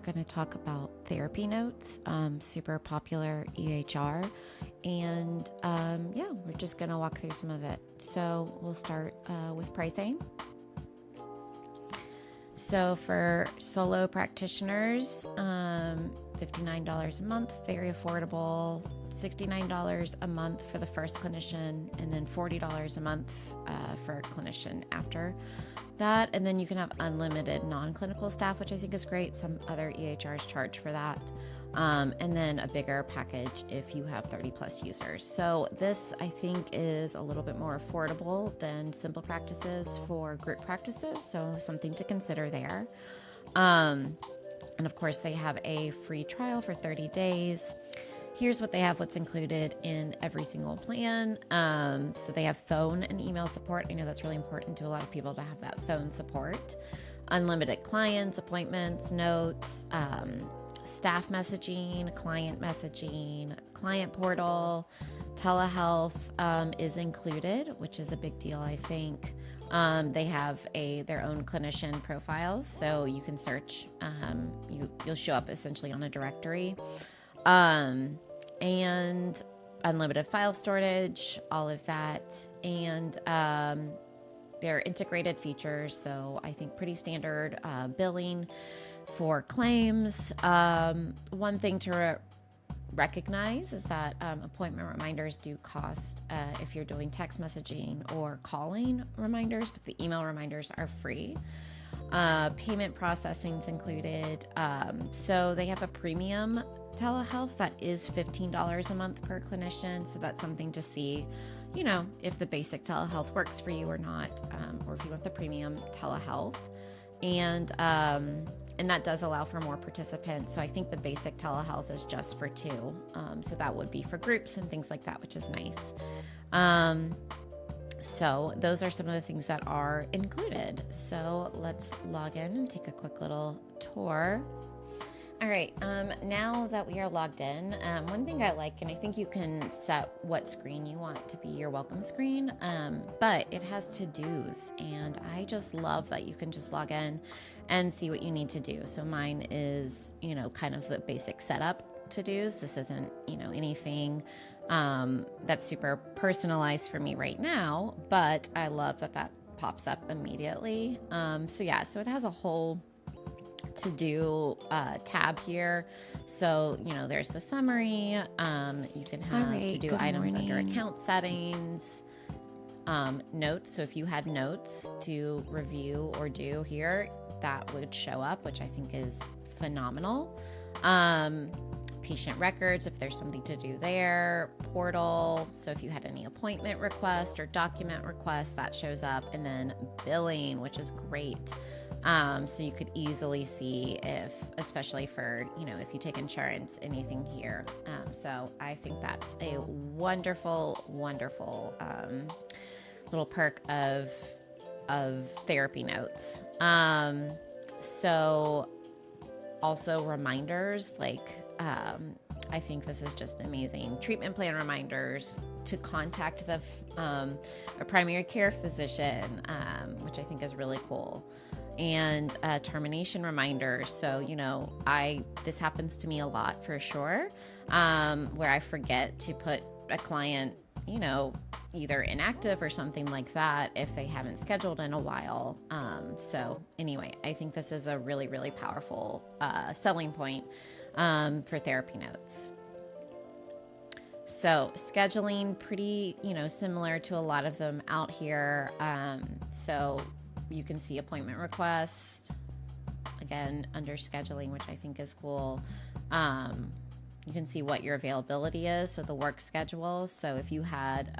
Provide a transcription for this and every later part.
we're going to talk about TherapyNotes, super popular EHR. And we're just going to walk through some of it. So we'll start with pricing. So for solo practitioners, $59 a month, very affordable. $69 a month for the first clinician, and then $40 a month for a clinician after that. And then you can have unlimited non-clinical staff, which I think is great. Some other EHRs charge for that. And then a bigger package if you have 30 plus users. So this, I think, is a little bit more affordable than simple practices for group practices. So something to consider there. And of course, they have a free trial for 30 days. Here's what they have, what's included in every single plan. So they have phone and email support. I know that's really important to a lot of people to have that phone support. Unlimited clients, appointments, notes, staff messaging, client portal, telehealth is included, which is a big deal, I think. They have their own clinician profiles, so you can search. You'll show up essentially on a directory. And unlimited file storage, all of that. And they're integrated features, so I think pretty standard billing for claims. One thing to recognize is that appointment reminders do cost if you're doing text messaging or calling reminders, but the email reminders are free. Payment processing's included. So they have a premium telehealth that is $15 a month per clinician. So that's something to see, if the basic telehealth works for you or not, or if you want the premium telehealth. And that does allow for more participants. So I think the basic telehealth is just for 2. So that would be for groups and things like that, which is nice. So those are some of the things that are included. So let's log in and take a quick little tour. All right, now that we are logged in, one thing I like, and I think you can set what screen you want to be your welcome screen, but it has to-dos, and I just love that you can just log in and see what you need to do. So mine is, kind of the basic setup to-dos. This isn't, anything that's super personalized for me right now, but I love that pops up immediately. So it has a whole to-do tab here. So, there's the summary. You can have to-do items under account settings, notes. So if you had notes to review or do here, that would show up, which I think is phenomenal. Patient records, if there's something to do there, portal. So if you had any appointment request or document request, that shows up. And then billing, which is great. So you could easily see especially for, if you take insurance, anything here. So I think that's a wonderful, wonderful little perk of TherapyNotes. So also reminders, I think this is just amazing. Treatment plan reminders to contact a primary care physician, which I think is really cool. And termination reminders. So, this happens to me a lot for sure, where I forget to put a client, either inactive or something like that if they haven't scheduled in a while. So anyway, I think this is a really, really powerful selling point for TherapyNotes. So scheduling, pretty, similar to a lot of them out here. So you can see appointment request, again, under scheduling, which I think is cool. You can see what your availability is, so the work schedule. So if you had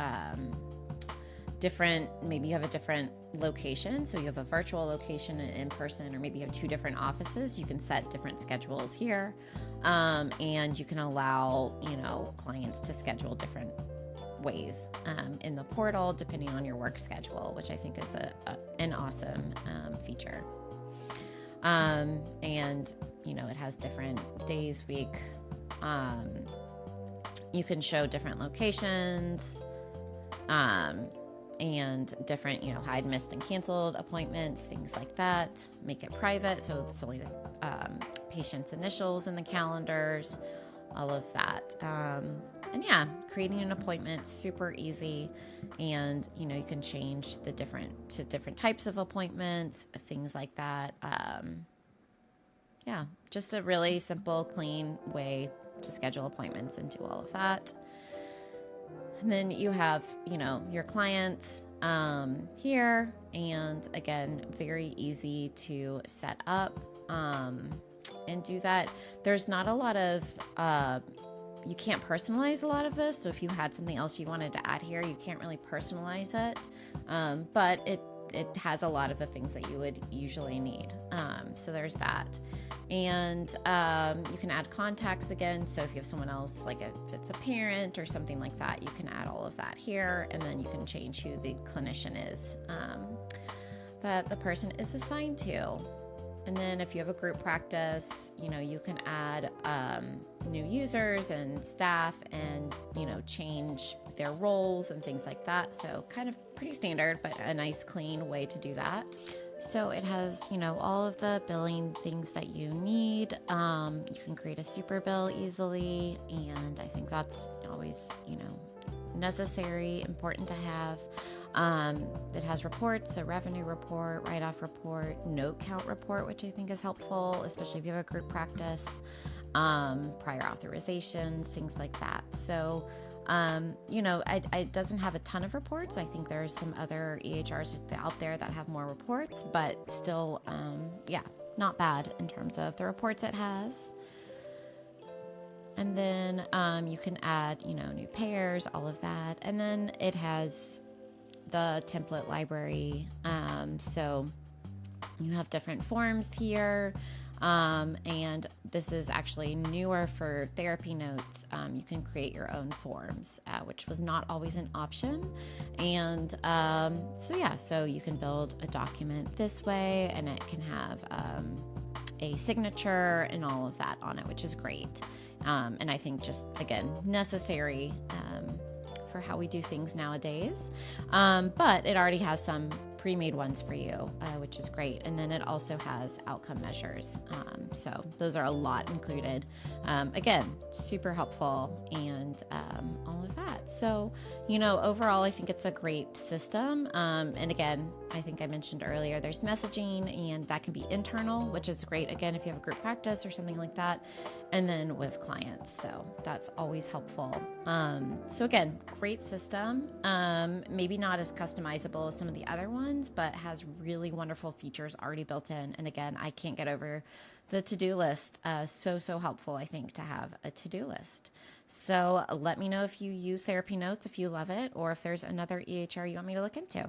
maybe you have a different location, so you have a virtual location and in person, or maybe you have 2 different offices, you can set different schedules here. And you can allow, clients to schedule different ways in the portal depending on your work schedule, which I think is an awesome feature. And it has different days, week. You can show different locations and different, hide, missed, and canceled appointments, things like that. Make it private, so it's only patient's initials in the calendars, all of that. And yeah, creating an appointment, super easy. And, you know, you can change the different types of appointments, things like that. Yeah, just a really simple, clean way to schedule appointments and do all of that. And then you have, you know, your clients here. And again, very easy to set up and do that. There's not a lot of, you can't personalize a lot of this. So if you had something else you wanted to add here, you can't really personalize it. But it has a lot of the things that you would usually need. So there's that. And you can add contacts again. So if you have someone else, like if it's a parent or something like that, you can add all of that here. And then you can change who the clinician is that the person is assigned to. And then if you have a group practice, you know, you can add new users and staff and, you know, change their roles and things like that. So kind of pretty standard, but a nice clean way to do that. So it has, you know, all of the billing things that you need. You can create a super bill easily. And I think that's always, you know, necessary, important to have. It has reports, a revenue report, write-off report, note count report, which I think is helpful, especially if you have a group practice, prior authorizations, things like that. So, you know, it doesn't have a ton of reports. I think there's some other EHRs out there that have more reports, but still, yeah, not bad in terms of the reports it has. And then you can add, you know, new payers, all of that. And then it has the template library. So you have different forms here. And this is actually newer for TherapyNotes. You can create your own forms, which was not always an option. And so yeah, so you can build a document this way, and it can have a signature and all of that on it, which is great. And I think just, again, necessary for how we do things nowadays. But it already has some pre-made ones for you, which is great. And then it also has outcome measures. So those are a lot included. Again, super helpful and all of that. So, you know, overall, I think it's a great system. And again, I think I mentioned earlier, there's messaging, and that can be internal, which is great. Again, if you have a group practice or something like that, and then with clients. So that's always helpful. So again, great system. Maybe not as customizable as some of the other ones, but has really wonderful features already built in. And again, I can't get over the to-do list. So helpful, I think, to have a to-do list. So let me know if you use TherapyNotes, if you love it, or if there's another EHR you want me to look into.